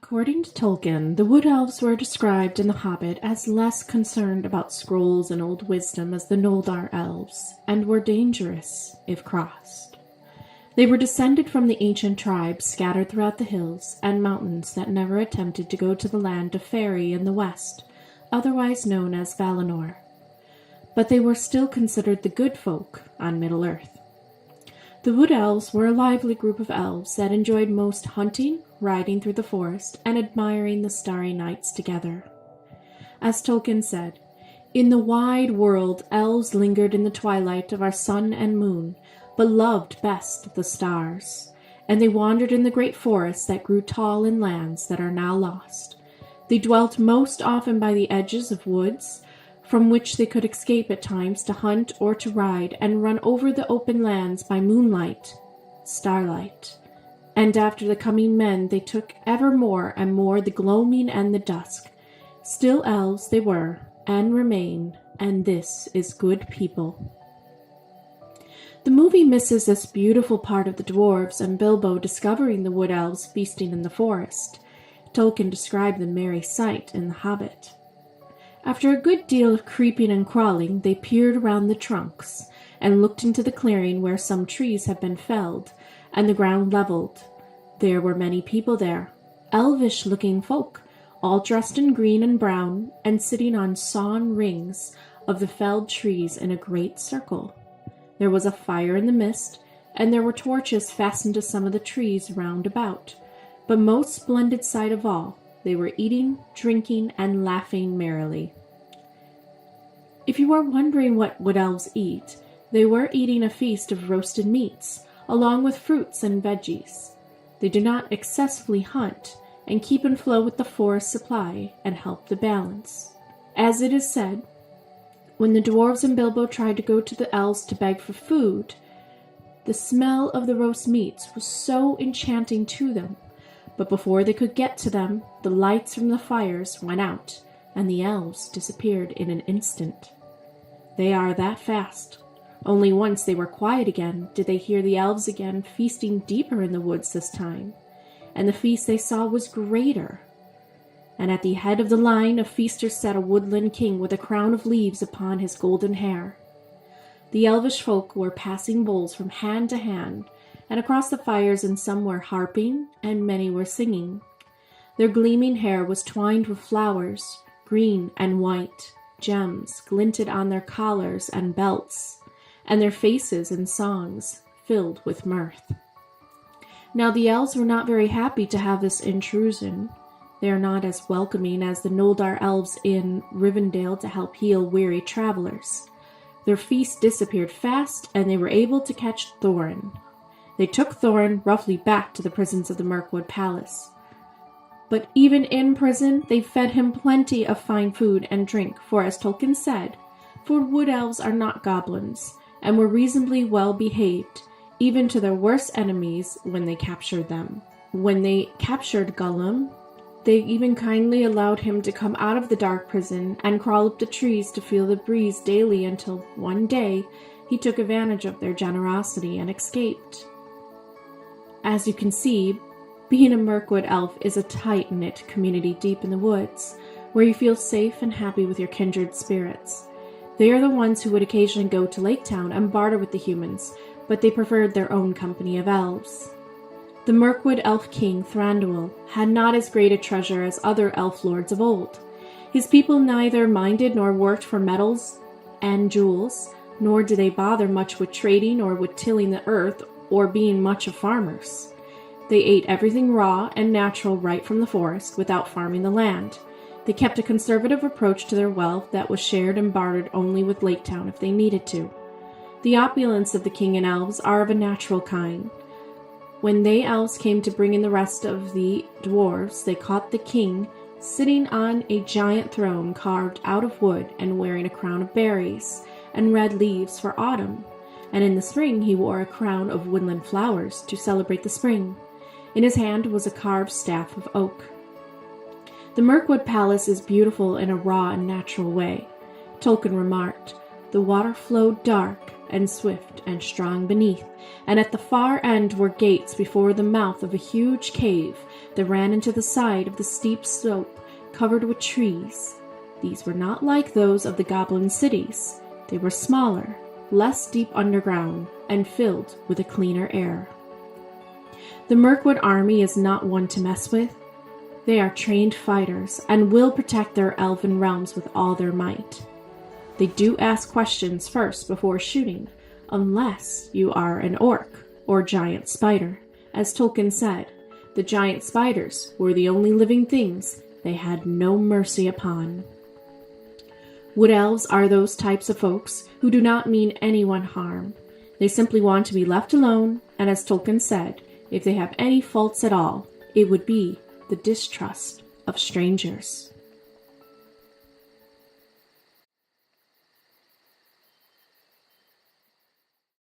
According to Tolkien, the Wood Elves were described in The Hobbit as less concerned about scrolls and old wisdom as the Noldor Elves, and were dangerous if crossed. They were descended from the ancient tribes scattered throughout the hills and mountains that never attempted to go to the land of Faerie in the west, otherwise known as Valinor. But they were still considered the good folk on Middle-earth. The Wood Elves were a lively group of elves that enjoyed most hunting, riding through the forest, and admiring the starry nights together. As Tolkien said, "In the wide world elves lingered in the twilight of our sun and moon, but loved best the stars, and they wandered in the great forests that grew tall in lands that are now lost. They dwelt most often by the edges of woods, from which they could escape at times to hunt or to ride, and run over the open lands by moonlight, starlight. And after the coming men they took ever more and more the gloaming and the dusk. Still elves they were, and remain, and this is good people." The movie misses this beautiful part of the dwarves and Bilbo discovering the Wood Elves feasting in the forest. Tolkien described the merry sight in The Hobbit. After a good deal of creeping and crawling, they peered around the trunks, and looked into the clearing where some trees had been felled, and the ground leveled. There were many people there, elvish-looking folk, all dressed in green and brown, and sitting on sawn rings of the felled trees in a great circle. There was a fire in the midst, and there were torches fastened to some of the trees round about. But most splendid sight of all, they were eating, drinking, and laughing merrily. If you are wondering what Wood Elves eat, they were eating a feast of roasted meats, along with fruits and veggies. They do not excessively hunt, and keep in flow with the forest supply, and help the balance. As it is said, when the dwarves and Bilbo tried to go to the elves to beg for food, the smell of the roast meats was so enchanting to them, but before they could get to them, the lights from the fires went out, and the elves disappeared in an instant. They are that fast. Only once they were quiet again did they hear the elves again feasting deeper in the woods this time, and the feast they saw was greater. And at the head of the line of feasters sat a woodland king with a crown of leaves upon his golden hair. The elvish folk were passing bowls from hand to hand, and across the fires, and some were harping, and many were singing. Their gleaming hair was twined with flowers, green and white. Gems glinted on their collars and belts, and their faces and songs filled with mirth. Now the elves were not very happy to have this intrusion. They are not as welcoming as the Noldor elves in Rivendell to help heal weary travelers. Their feast disappeared fast, and they were able to catch Thorin. They took Thorin roughly back to the prisons of the Mirkwood Palace. But even in prison, they fed him plenty of fine food and drink, for as Tolkien said, for Wood Elves are not goblins, and were reasonably well behaved, even to their worst enemies when they captured them. When they captured Gollum, they even kindly allowed him to come out of the dark prison and crawl up the trees to feel the breeze daily until one day he took advantage of their generosity and escaped. As you can see, being a Mirkwood Elf is a tight-knit community deep in the woods, where you feel safe and happy with your kindred spirits. They are the ones who would occasionally go to Lake Town and barter with the humans, but they preferred their own company of elves. The Mirkwood Elf king, Thranduil, had not as great a treasure as other elf lords of old. His people neither minded nor worked for metals and jewels, nor did they bother much with trading or with tilling the earth or being much of farmers. They ate everything raw and natural right from the forest without farming the land. They kept a conservative approach to their wealth that was shared and bartered only with Lake Town if they needed to. The opulence of the king and elves are of a natural kind. When they elves came to bring in the rest of the dwarves, they caught the king sitting on a giant throne carved out of wood and wearing a crown of berries and red leaves for autumn, and in the spring he wore a crown of woodland flowers to celebrate the spring. In his hand was a carved staff of oak. The Mirkwood Palace is beautiful in a raw and natural way. Tolkien remarked, "The water flowed dark, and swift and strong beneath, and at the far end were gates before the mouth of a huge cave that ran into the side of the steep slope covered with trees. These were not like those of the goblin cities. They were smaller, less deep underground, and filled with a cleaner air. The Mirkwood army is not one to mess with. They are trained fighters and will protect their elven realms with all their might. They do ask questions first before shooting, unless you are an orc or giant spider. As Tolkien said, the giant spiders were the only living things they had no mercy upon. Wood Elves are those types of folks who do not mean anyone harm. They simply want to be left alone, and as Tolkien said, if they have any faults at all, it would be the distrust of strangers.